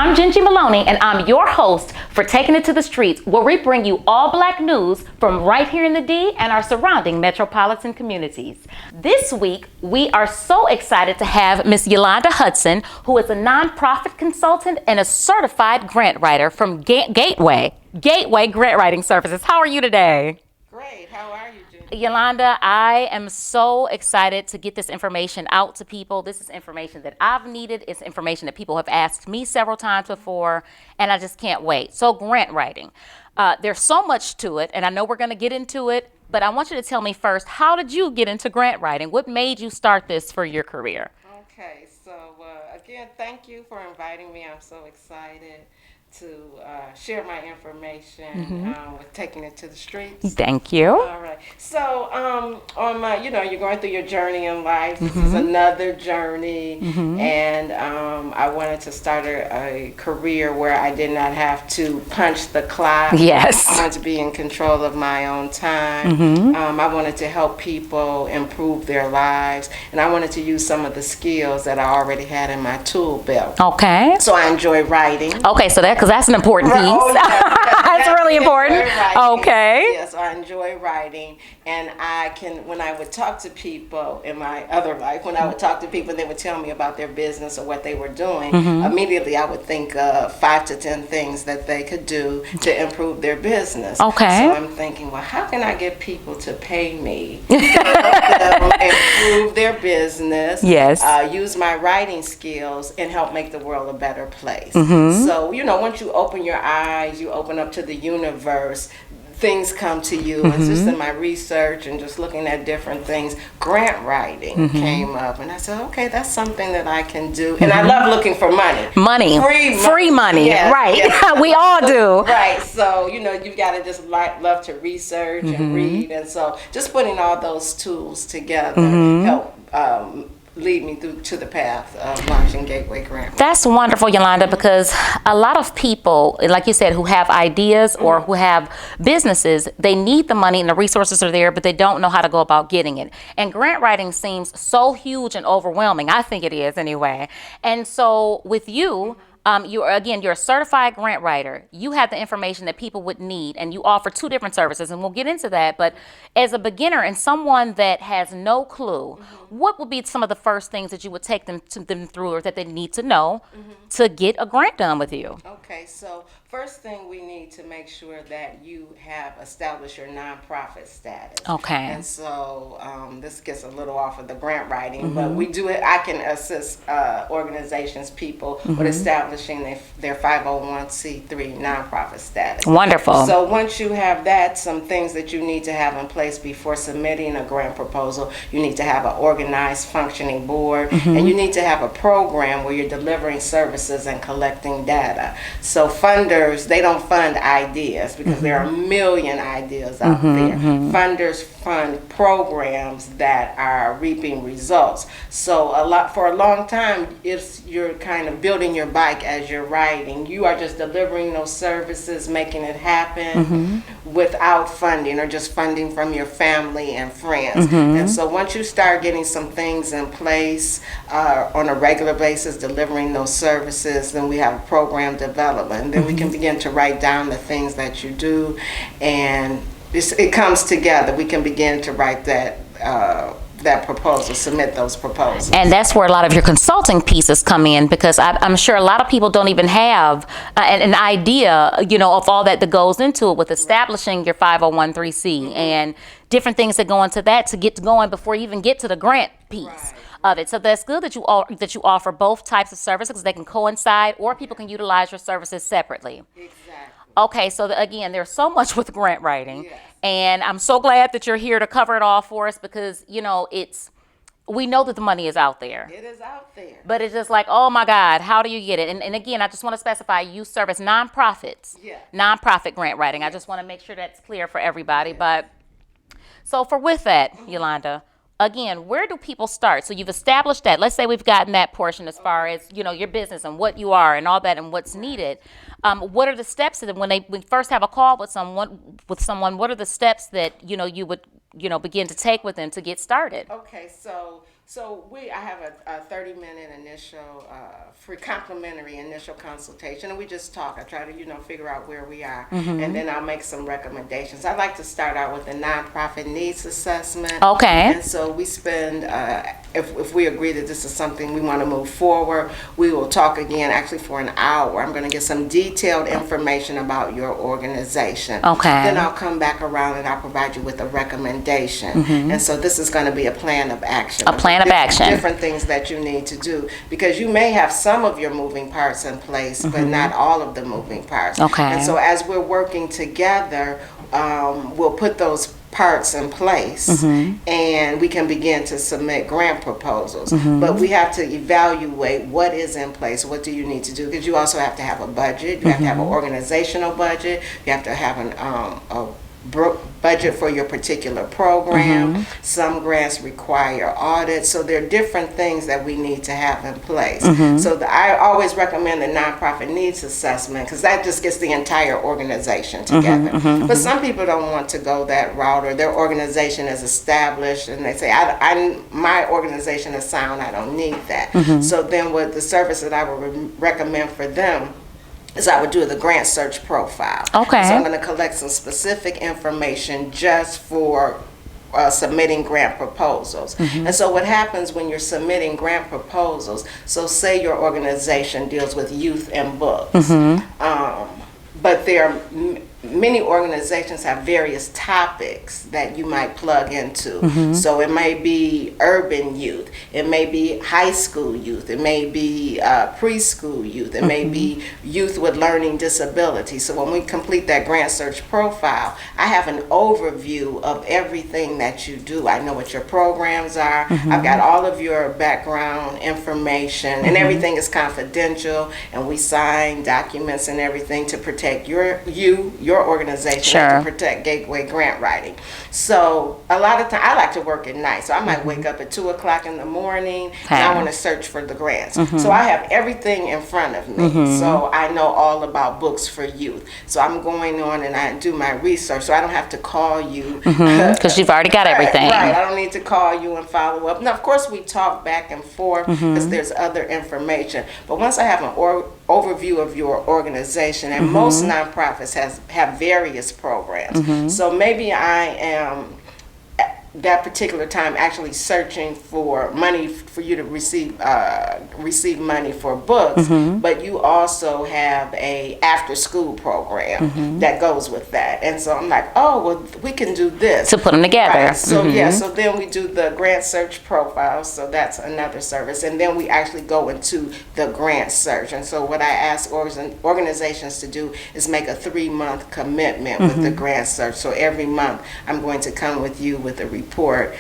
I'm Gingy Maloney, and I'm your host for Taking It to the Streets, where we bring you all Black news from right here in the D and our surrounding metropolitan communities. This week, we are so excited to have Miss Yolanda Hudson, who is a nonprofit consultant and a certified grant writer from Gateway Grant Writing Services. How are you today? Great. How are you, Gingy? Yolanda, I am so excited to get this information out to people. This is information that I've needed. It's information that people have asked me several times before, and I just can't wait. So grant writing, there's so much to it, and I know we're going to get into it, but I want you to tell me first, how did you get into grant writing? What made you start this for your career? Okay, so again, thank you for inviting me. I'm so excited to share my information with Taking It to the Streets. Thank you. All right. So on my, you're going through your journey in life. This is another journey, and I wanted to start a career where I did not have to punch the clock. Yes. I wanted to be in control of my own time. I wanted to help people improve their lives, and I wanted to use some of the skills that I already had in my tool belt. Okay. So I enjoy writing. Okay, so because that's an important piece. Oh, That's really important. Okay. Yes, I enjoy writing, and when I would talk to people in my other life, when I would talk to people, they would tell me about their business or what they were doing. Immediately, I would think of 5 to 10 things that they could do to improve their business. Okay. So I'm thinking, well, how can I get people to pay me to help them improve their business? Yes. Use my writing skills and help make the world a better place. So, once you open your eyes, you open up to the universe, things come to you. And just in my research and just looking at different things, grant writing came up. And I said, okay, that's something that I can do. And I love looking for money. Free money. Yes, right. Yes. We all do. Right. So, you've got to just love to research and read. And so just putting all those tools together help lead me through to the path of launching Gateway Grant. That's wonderful, Yolanda, because a lot of people, like you said, who have ideas or who have businesses, they need the money and the resources are there, but they don't know how to go about getting it. And grant writing seems so huge and overwhelming. I think it is anyway. And so with you, you're a certified grant writer. You have the information that people would need, and you offer 2 different services, and we'll get into that. But as a beginner and someone that has no clue, what would be some of the first things that you would take them through or that they need to know to get a grant done with you? Okay, so first thing we need to make sure that you have established your nonprofit status. Okay. And so this gets a little off of the grant writing, but we do it. I can assist organizations, people with establishing their 501c3 nonprofit status. Wonderful. So once you have that, some things that you need to have in place before submitting a grant proposal, you need to have an organized, functioning board, and you need to have a program where you're delivering services and collecting data. So funders, they don't fund ideas because there are a million ideas out there. Funders fund programs that are reaping results. So for a long time, you're kind of building your bike as you're riding. You are just delivering those services, making it happen without funding or just funding from your family and friends. And so once you start getting some things in place on a regular basis, delivering those services, then we have program development. Then we can begin to write down the things that you do, and it comes together. We can begin to write that proposal, submit those proposals. And that's where a lot of your consulting pieces come in, because I'm sure a lot of people don't even have an idea, of all that goes into it with establishing your 501c and different things that go into that to get going before you even get to the grant piece of it. So that's good that you offer both types of services, because they can coincide or people can utilize your services separately. Exactly. Okay, so again, there's so much with grant writing, and I'm so glad that you're here to cover it all for us, because we know that the money is out there. It is out there. But it's just like, oh my God, how do you get it? And again, I just want to specify, you service nonprofits, nonprofit grant writing. I just want to make sure that's clear for everybody. But so with that, Yolanda, again, where do people start? So you've established that. Let's say we've gotten that portion as far as, your business and what you are and all that and what's needed. What are the steps that when we first have a call with someone, what are the steps that, you would, begin to take with them to get started? Okay, so So I have a 30-minute initial free complimentary initial consultation, and we just talk. I try to figure out where we are, and then I'll make some recommendations. I like to start out with a nonprofit needs assessment. Okay. And so we spend if we agree that this is something we want to move forward, we will talk again actually for an hour. I'm going to get some detailed information about your organization. Okay. Then I'll come back around and I'll provide you with a recommendation. And so this is going to be a plan of action. A plan of action. Different things that you need to do, because you may have some of your moving parts in place, but not all of the moving parts. Okay. And so as we're working together, we'll put those parts in place, and we can begin to submit grant proposals. But we have to evaluate what is in place. What do you need to do? Because you also have to have a budget. You have to have an organizational budget. You have to have a budget for your particular program. Some grants require audits, so there are different things that we need to have in place. So I always recommend the nonprofit needs assessment, because that just gets the entire organization together. But some people don't want to go that route, or their organization is established and they say, my organization is sound, I don't need that. So then what the service that I would recommend for them is I would do the grant search profile. Okay. So I'm going to collect some specific information just for submitting grant proposals. And so what happens when you're submitting grant proposals, so say your organization deals with youth and books, but there are many organizations have various topics that you might plug into. So it may be urban youth, it may be high school youth, it may be preschool youth, it may be youth with learning disabilities. So when we complete that grant search profile, I have an overview of everything that you do. I know what your programs are. I've got all of your background information, and everything is confidential, and we sign documents and everything to protect your organization, and to protect Gateway Grant Writing. So a lot of time I like to work at night, so I might wake up at 2 o'clock in the morning and I want to search for the grants. So I have everything in front of me, so I know all about books for youth. So I'm going on and I do my research, so I don't have to call you because you've already got everything. Right, I don't need to call you and follow up. Now of course we talk back and forth because there's other information, but once I have an overview of your organization, and most nonprofits have various programs. So maybe I am at that particular time actually searching for money for you to receive money for books, but you also have a after school program that goes with that. And so I'm like, oh, well, we can do this. To put them together. Right. So so then we do the grant search profile, so that's another service. And then we actually go into the grant search. And so what I ask organizations to do is make a 3-month commitment with the grant search. So every month I'm going to come with you with a report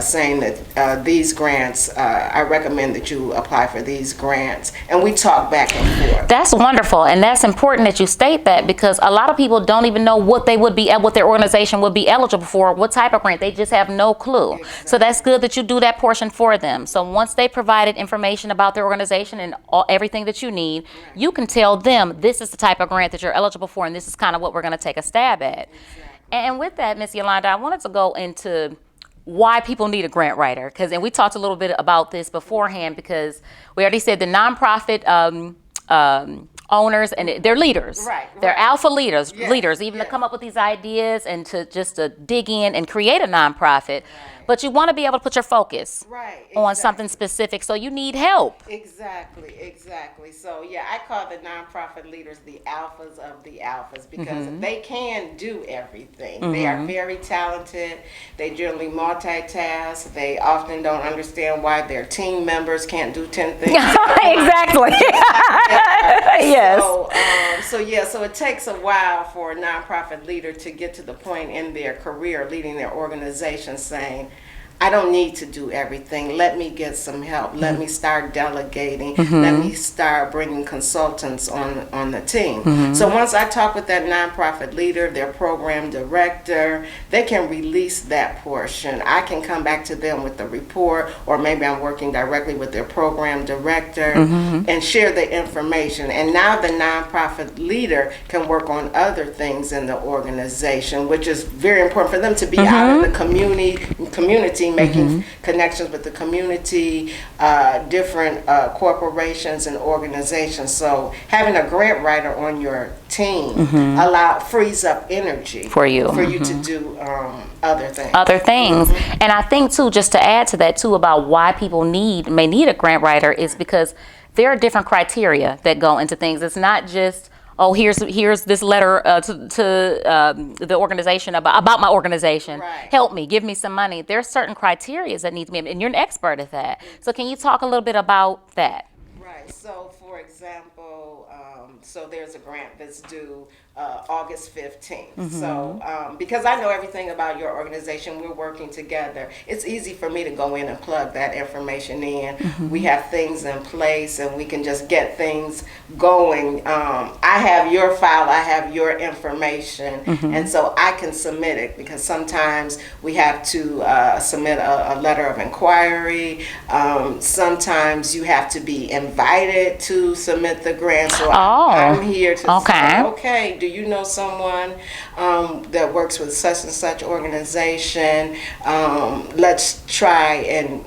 saying that these grants, I recommend that you apply for these grants, and we talk back and forth. That's wonderful, and that's important that you state that, because a lot of people don't even know what they would be, what their organization would be eligible for, what type of grant. They just have no clue. Exactly. So that's good that you do that portion for them. So once they provided information about their organization and everything that you need, you can tell them this is the type of grant that you're eligible for, and this is kind of what we're going to take a stab at. Exactly. And with that, Ms. Yolanda, I wanted to go into why people need a grant writer, and we talked a little bit about this beforehand, because we already said the nonprofit owners, and they're leaders. Right. They're alpha leaders, even to come up with these ideas and to just to dig in and create a nonprofit. But you want to be able to put your focus on something specific, so you need help. Exactly. So yeah, I call the nonprofit leaders the alphas of the alphas, because they can do everything. They are very talented. They generally multitask. They often don't understand why their team members can't do 10 things. Exactly. Yes. So it takes a while for a nonprofit leader to get to the point in their career leading their organization saying, I don't need to do everything. Let me get some help. Let me start delegating. Let me start bringing consultants on the team. So once I talk with that nonprofit leader, their program director, they can release that portion. I can come back to them with the report, or maybe I'm working directly with their program director and share the information. And now the nonprofit leader can work on other things in the organization, which is very important for them to be out in the community community, making connections with the community, different corporations and organizations. So having a grant writer on your team frees up energy For you. to do other things. And I think too, just to add to that too, about why people may need a grant writer is because there are different criteria that go into things. It's not just, oh, here's this letter to the organization about my organization. Right. Help me, give me some money. There's certain criteria that need to be, and you're an expert at that. So can you talk a little bit about that? Right. So, for example, so there's a grant that's due August 15th. So, because I know everything about your organization, we're working together. It's easy for me to go in and plug that information in. We have things in place, and we can just get things going. I have your file, I have your information, and so I can submit it, because sometimes we have to submit a letter of inquiry. Sometimes you have to be invited to submit the grant. So I'm here to say, okay, do you know someone that works with such and such organization? Let's try and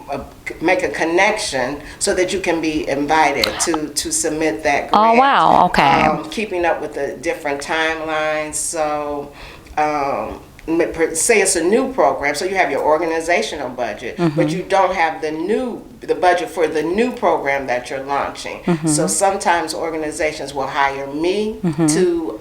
make a connection so that you can be invited to submit that grant. Oh, wow. Okay. Keeping up with the different timelines. So say it's a new program, so you have your organizational budget, but you don't have the budget for the new program that you're launching. So sometimes organizations will hire me to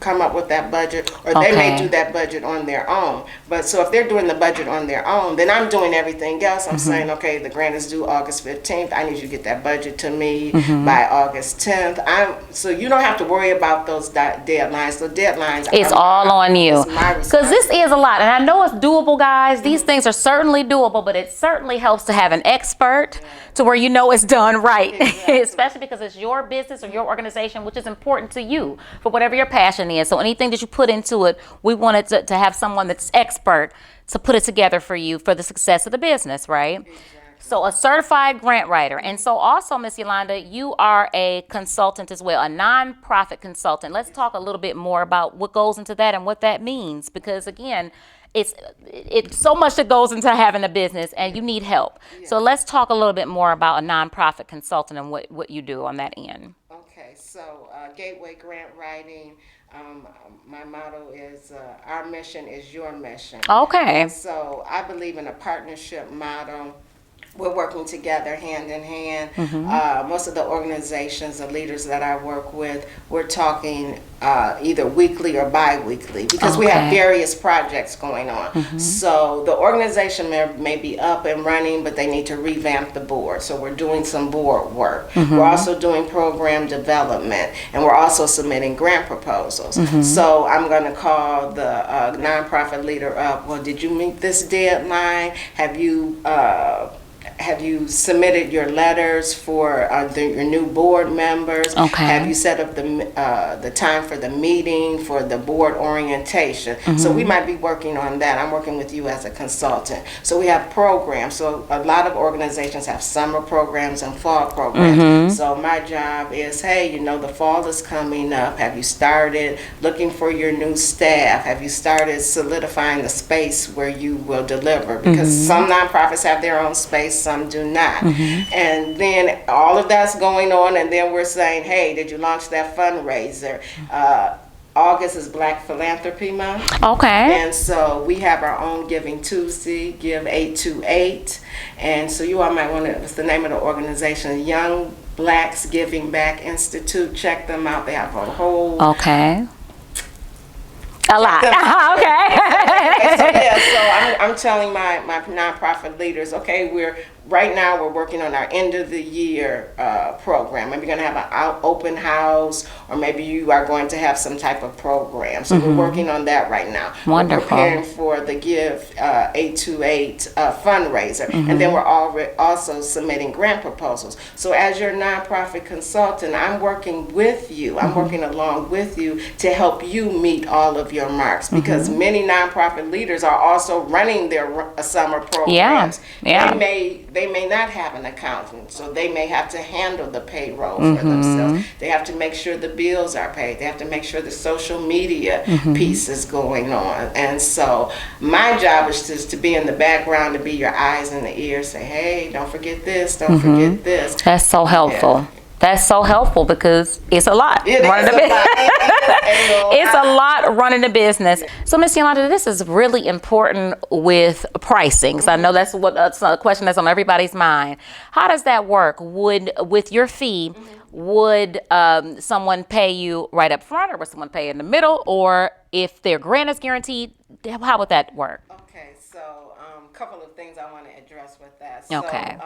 come up with that budget, or they may do that budget on their own. But so if they're doing the budget on their own, then I'm doing everything else. I'm saying, okay, the grant is due August 15th. I need you to get that budget to me by August 10th. So you don't have to worry about those deadlines. The deadlines, it's all on you. It's my Because this is a lot, and I know it's doable, guys. These things are certainly doable, but it certainly helps to have an expert to where you know it's done right. Exactly. Especially because it's your business or your organization, which is important to you for whatever your passion is. So anything that you put into it, we wanted to have someone that's expert to put it together for you for the success of the business, right? Exactly. So a certified grant writer. And so also, Miss Yolanda, you are a consultant as well, a nonprofit consultant. Let's talk a little bit more about what goes into that and what that means, because again, it's so much that goes into having a business, and you need help. Yeah. So let's talk a little bit more about a nonprofit consultant and what you do on that end. Okay, so Gateway Grant Writing, my motto is our mission is your mission. Okay. And so I believe in a partnership model. We're working together hand in hand. Most of the organizations, the leaders that I work with, we're talking either weekly or bi-weekly, because we have various projects going on. So the organization may be up and running, but they need to revamp the board. So we're doing some board work. We're also doing program development, and we're also submitting grant proposals. So I'm going to call the nonprofit leader up. Well, did you meet this deadline? Have you submitted your letters for your new board members? Okay. Have you set up the time for the meeting, for the board orientation? So we might be working on that. I'm working with you as a consultant. So we have programs. So a lot of organizations have summer programs and fall programs. So my job is, hey, the fall is coming up. Have you started looking for your new staff? Have you started solidifying the space where you will deliver? Because some nonprofits have their own space, some do not. And then all of that's going on, and then we're saying, hey, did you launch that fundraiser? August is Black Philanthropy Month. Okay. And so we have our own Giving Tuesday, Give 828. And so you all might want to, what's the name of the organization? Young Blacks Giving Back Institute. Check them out. They have a whole... Okay. A lot. Okay. So I'm telling my nonprofit leaders, okay, right now we're working on our end of the year program. Maybe you're going to have an open house, or maybe you are going to have some type of program. So we're working on that right now. Wonderful. We're preparing for the Give 828 fundraiser, and then we're also submitting grant proposals. So as your nonprofit consultant, I'm working with you. I'm working along with you to help you meet all of your marks, because many nonprofit leaders are also running their summer programs. Yeah. They may they may not have an accountant, so they may have to handle the payroll for themselves. They have to make sure the bills are paid. They have to make sure the social media piece is going on. And so my job is just to be in the background, to be your eyes and the ears, say, hey, don't forget this, don't forget this. That's so helpful. Yeah. That's so helpful because it's a lot. It running is a business. It's a lot. lot running a business. So, Ms. Yolanda, this is really important with pricing. So I know that's a question that's on everybody's mind. How does that work? With your fee, would someone pay you right up front, or would someone pay in the middle, or if their grant is guaranteed, how would that work? Okay, so a couple of things I want to address with that. So, Okay.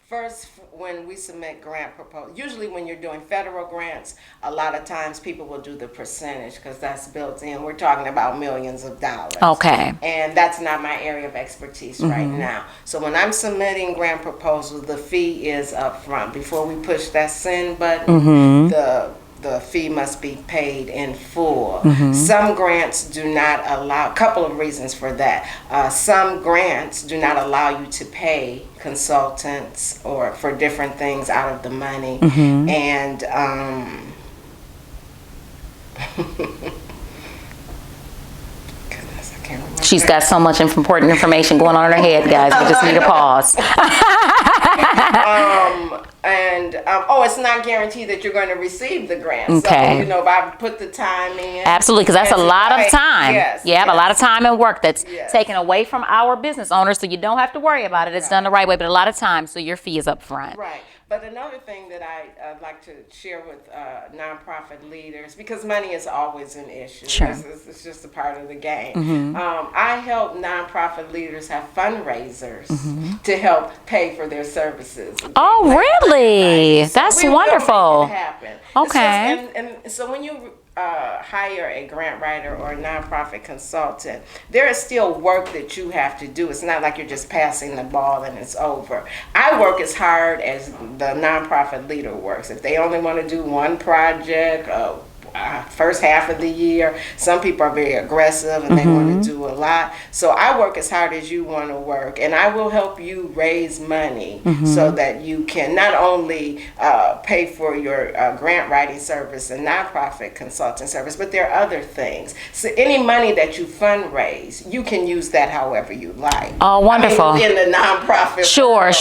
First, when we submit grant proposals, usually when you're doing federal grants, a lot of times people will do the percentage because that's built in. We're talking about millions of dollars. Okay. And that's not my area of expertise right now. So when I'm submitting grant proposals, the fee is up front. Before we push that send button, the fee must be paid in full. Some grants do not allow, a couple of reasons for that. Some grants do not allow you to pay consultants or for different things out of the money. And goodness, I can't remember. She's got so much important information going on in her head, guys. We just need a pause. It's not guaranteed that you're going to receive the grant. Okay. So, if I put the time in. Absolutely, because that's a lot of time. Yes. You have a lot of time and work that's Yes. taken away from our business owners, so you don't have to worry about it. It's done the right way, but a lot of time, so your fee is up front. Right. But another thing that I like to share with nonprofit leaders, because money is always an issue. Sure. It's just a part of the game. I help nonprofit leaders have fundraisers to help pay for their services. Oh, really? So That's we will wonderful. make it happen. Okay. It's just- and so when you hire a grant writer or a nonprofit consultant, there is still work that you have to do. It's not like you're just passing the ball and it's over. I work as hard as the nonprofit leader works. If they only want to do one project, first half of the year, some people are very aggressive and they want to do a lot. So I work as hard as you want to work, and I will help you raise money so that you can not only pay for your grant writing service and nonprofit consulting service, but there are other things. So any money that you fundraise, you can use that however you like. Oh, wonderful. I mean, in the nonprofit Sure.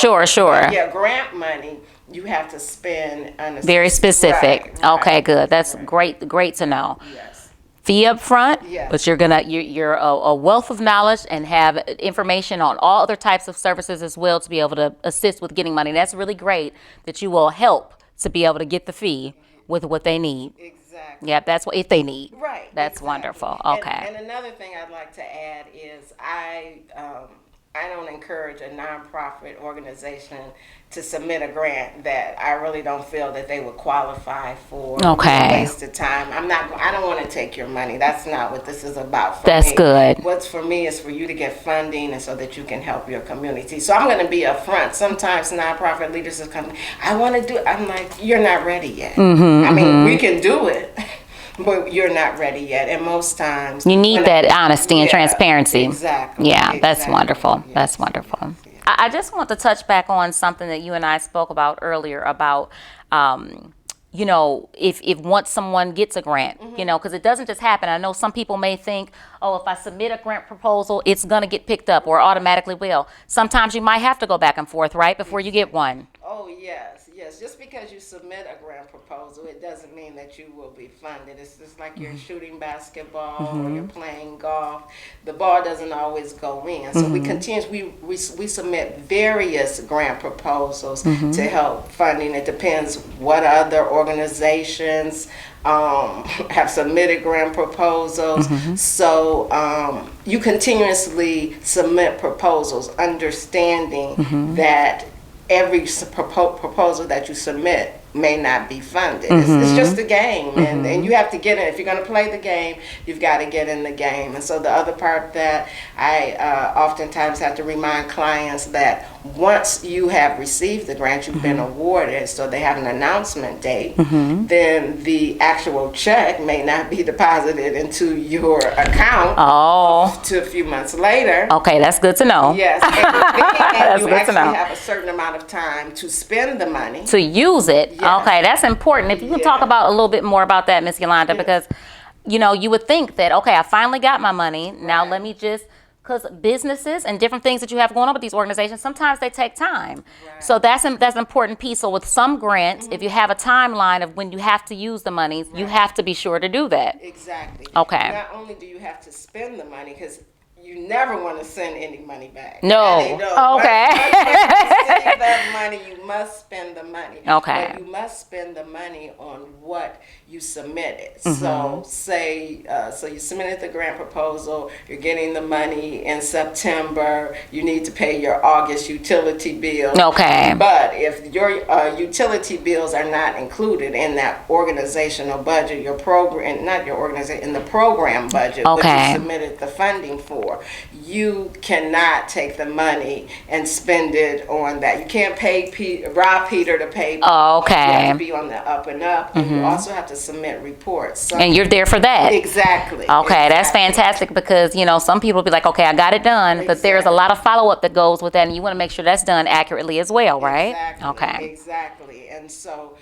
world. Yeah, grant money you have to spend on a Very specific. Right, Okay, good. That's right. great to know. Yes. Fee up front, Yes. but you're a wealth of knowledge and have information on all other types of services as well to be able to assist with getting money. That's really great that you will help to be able to get the fee with what they need. Exactly. Yeah, that's what if they need. Right. That's exactly. wonderful. Okay. And another thing I'd like to add is I don't encourage a nonprofit organization to submit a grant that I really don't feel that they would qualify for. Okay. It's a waste of time. I don't want to take your money. That's not what this is about for That's me. good. What's for me is for you to get funding and so that you can help your community. So I'm going to be upfront. Sometimes nonprofit leaders will come, I want to do it. I'm like, you're not ready yet. I mean, we can do it. But you're not ready yet, and most times You need that honesty and transparency. Exactly. Yeah, that's exactly. wonderful. Yes. That's wonderful. I just want to touch back on something that you and I spoke about earlier about, if once someone gets a grant, because it doesn't just happen. I know some people may think, oh, if I submit a grant proposal, it's going to get picked up or automatically will. Sometimes you might have to go back and forth, right, before you get one. Oh, yes. Just because you submit a grant proposal, it doesn't mean that you will be funded. It's just like you're shooting basketball or you're playing golf. The ball doesn't always go in. So we submit various grant proposals to help funding. It depends what other organizations have submitted grant proposals. So you continuously submit proposals, understanding that every proposal that you submit may not be funded. It's just a game, and you have to get in. If you're going to play the game, you've got to get in the game. And so the other part that I oftentimes have to remind clients that once you have received the grant, you've been awarded, so they have an announcement date, then the actual check may not be deposited into your account to a few months later. Okay, that's good to know. Yes, and then you good to actually know. have a certain amount of time to spend the money. To use it. Yes. Okay, that's important. If you can talk Yeah. about a little bit more about that, Miss Yolanda, because you would think that, okay, I finally got my money. Now Right. let me just, because businesses and different things that you have going on with these organizations, sometimes they take time. Right. So that's an important piece. So with some grants, if you have a timeline of when you have to use the monies, you have to be sure to do that. Exactly. Okay. Not only do you have to spend the money, because you never want to send any money back. No. That ain't no- Okay. Once you receive that money, you must spend the money. Okay. But you must spend the money on what you submitted. Mm-hmm. So say, so you submitted the grant proposal, you're getting the money in September, you need to pay your August utility bill. Okay. But if your utility bills are not included in that organizational budget, your program, not your organization, in the program budget, what Okay. you submitted the funding for, you cannot take the money and spend it on that. You can't pay rob Peter to pay. Oh, You have okay. to be on the up and up, and you also have to submit reports. So, And you're there for that. exactly. Okay, that's Exactly. fantastic because, some people be like, okay, I got it done, but there's a lot of follow-up that goes with that, and you want to make sure that's done accurately as well, right? Exactly. Okay. Exactly. And so,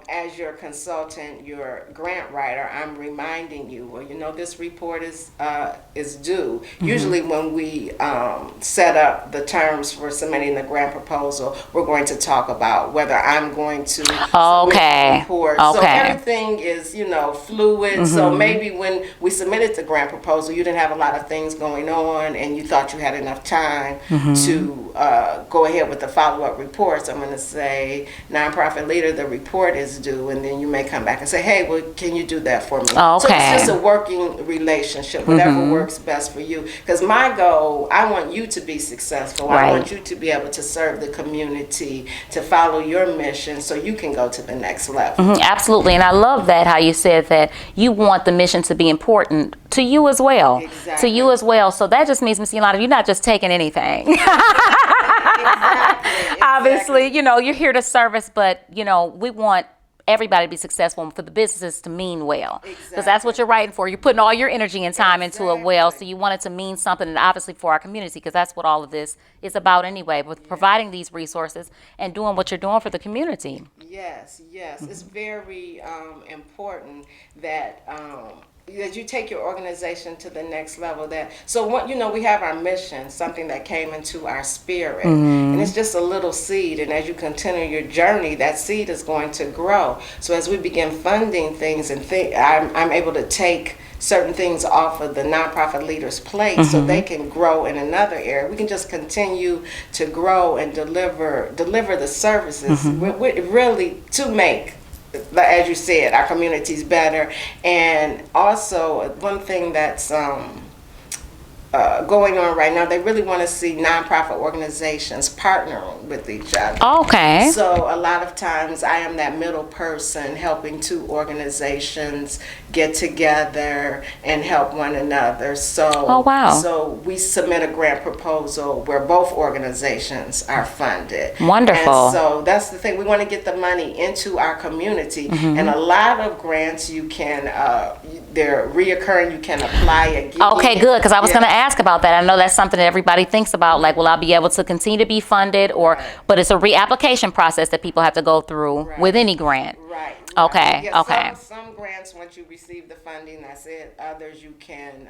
as your consultant, your grant writer, I'm reminding you. Well, this report is due. Mm-hmm. Usually, when we set up the terms for submitting the grant proposal, we're going to talk about whether I'm going to submit Okay. the report. So Okay. everything is, fluid. So maybe when we submitted the grant proposal, you didn't have a lot of things going on, and you thought you had enough time to go ahead with the follow-up reports. I'm going to say, nonprofit leader, the report is due, and then you may come back and say, hey, well, can you do that for me? So Okay. it's just a working relationship, whatever works best for you. Because my goal, I want you to be successful. I Right. want you to be able to serve the community, to follow your mission so you can go to the next level. Absolutely, and I love that how you said that you want the mission to be important to you as well. Exactly. To you as well. So that just means, Ms. Yolanda, you're not just taking anything. Exactly. Obviously, you're here to service, but, we want everybody to be successful and for the businesses to mean well. Because that's what you're writing for. You're putting all your energy and time into it well, so you want it to mean something, and obviously for our community, because that's what all of this is about anyway, with providing these resources and doing what you're doing for the community. Yes, yes. It's very important that that you take your organization to the next level. So what we have our mission, something that came into our spirit, and it's just a little seed. And as you continue your journey, that seed is going to grow. So as we begin funding things, and I'm able to take certain things off of the nonprofit leaders' plate so they can grow in another area. We can just continue to grow and deliver the services really to make, as you said, our communities better. And also, one thing that's going on right now, they really want to see nonprofit organizations partnering with each other. Okay. So a lot of times I am that middle person helping two organizations get together and help one another. So, Oh, wow. So we submit a grant proposal where both organizations are funded. Wonderful. And so that's the thing. We want to get the money into our community. And a lot of grants you can, they're reoccurring. You can apply again. Okay, good, because I was Yeah. going to ask about that. I know that's something that everybody thinks about, like, will I be able to continue to be funded, but it's a reapplication process that people have to go through with any grant. Right. Okay, Yeah, okay. Some grants, once you receive the funding, that's it. Others, you can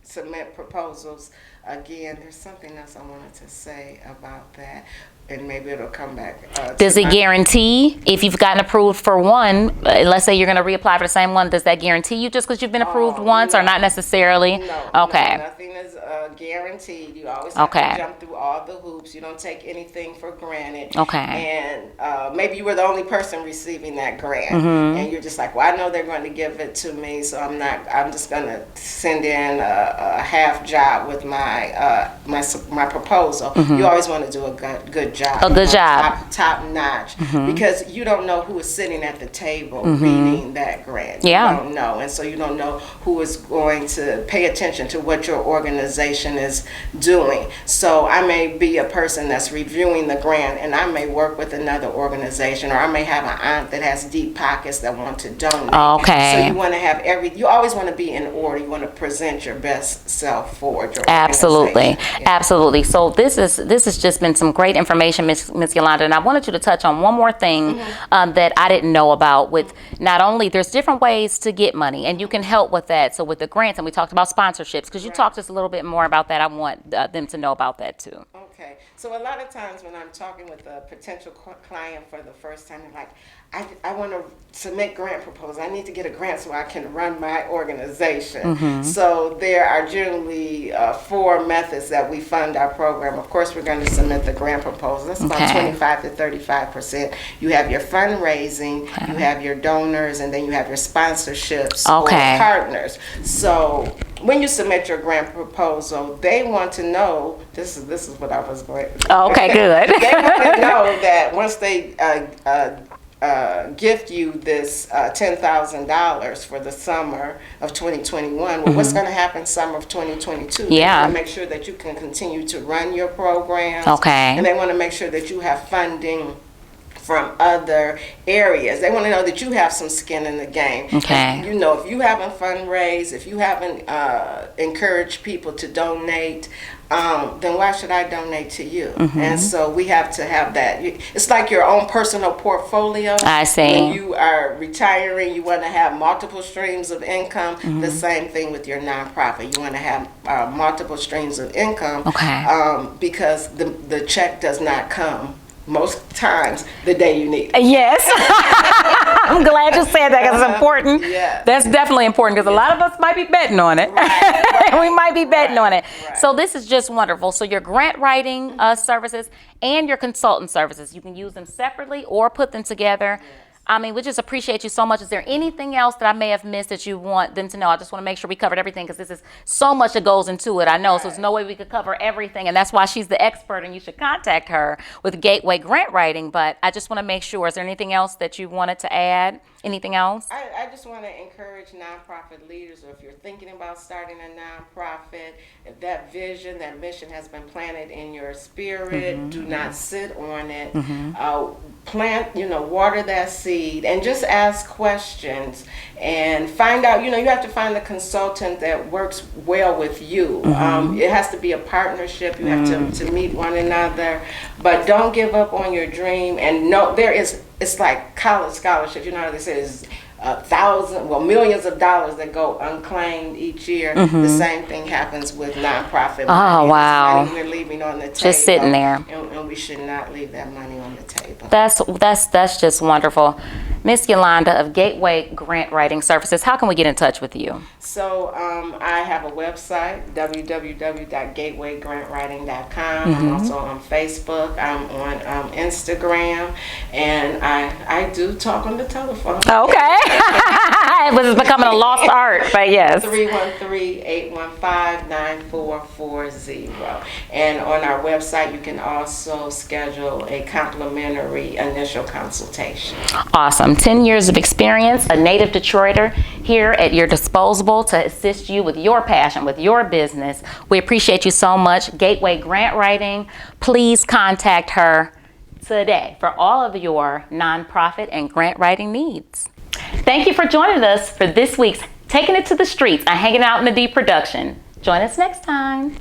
submit proposals. Again, there's something else I wanted to say about that, and maybe it'll come back. Does it guarantee, if you've gotten approved for one, let's say you're going to reapply for the same one, does that guarantee you just because you've been approved once, or not necessarily? No. Okay. No, nothing is guaranteed. You always have to jump through all the hoops. You don't take anything for granted. Okay. And maybe you were the only person receiving that grant, and you're just like, well, I know they're going to give it to me, so I'm just going to send in a half job with my proposal. You always want to do a good job. A good job. Top notch. Because you don't know who is sitting at the table reading that grant. Yeah. You don't know. And so you don't know who is going to pay attention to what your organization is doing. So I may be a person that's reviewing the grant, and I may work with another organization, or I may have an aunt that has deep pockets that want to donate. Okay. So you want to have you always want to be in order. You want to present your best self forward. Your Absolutely, organization. Yeah. absolutely. So this has just been some great information, Miss Yolanda, and I wanted you to touch on one more thing that I didn't know about. With not only there's different ways to get money, and you can help with that. So with the grants, and we talked about sponsorships. Because you talked just a little bit more about that, I want them to know about that too. Okay, so a lot of times when I'm talking with a potential client for the first time, they're like, I want to submit grant proposal. I need to get a grant so I can run my organization. So there are generally 4 methods that we fund our program. Of course, we're going to submit the grant proposal. That's about 25 to 35%. You have your fundraising, you have your donors, and then you have your sponsorships or partners. So when you submit your grant proposal, they want to know, this is what I was going to Okay, good. They want to know that once they gift you this $10,000 for the summer of 2021, well, what's going to happen summer of 2022? They want to make sure that you can continue to run your programs. Okay. And they want to make sure that you have funding from other areas. They want to know that you have some skin in the game. Okay. You know, if you haven't fundraised, if you haven't encouraged people to donate, then why should I donate to you? And so we have to have that. It's like your own personal portfolio. I see. When you are retiring, you want to have multiple streams of income. The same thing with your nonprofit. You want to have multiple streams of income. Because the check does not come most times the day you need it. Yes. I'm glad you said that because it's important. Yeah. That's definitely important because a lot of us might be betting on it. We might be betting on it. So this is just wonderful. So your grant writing services and your consultant services, you can use them separately or put them together. I mean, we just appreciate you so much. Is there anything else that I may have missed that you want them to know? I just want to make sure we covered everything because this is so much that goes into it. I know, so there's no way we could cover everything, and that's why she's the expert, and you should contact her with Gateway Grant Writing. But I just want to make sure, is there anything else that you wanted to add? Anything else? I just want to encourage nonprofit leaders, or if you're thinking about starting a nonprofit, if that vision, that mission has been planted in your spirit, do not sit on it. Plant, water that seed and just ask questions and find out, you have to find the consultant that works well with you. It has to be a partnership. You have to meet one another, but don't give up on your dream. And no, it's like college scholarships. You know how they say is millions of dollars that go unclaimed each year. The same thing happens with nonprofit money. Oh, wow. Money we're leaving on the table. Just sitting there. And we should not leave that money on the table. That's just wonderful. Miss Yolanda of Gateway Grant Writing Services, how can we get in touch with you? So I have a website, www.gatewaygrantwriting.com. I'm also on Facebook. I'm on Instagram. And I do talk on the telephone. Okay. It was becoming a lost art, but yes. 313-815-9440. And on our website, you can also schedule a complimentary initial consultation. Awesome. 10 years of experience, a native Detroiter here at your disposal to assist you with your passion, with your business. We appreciate you so much. Gateway Grant Writing, please contact her today for all of your nonprofit and grant writing needs. Thank you for joining us for this week's Taking It to the Streets and Hanging Out in the D production. Join us next time.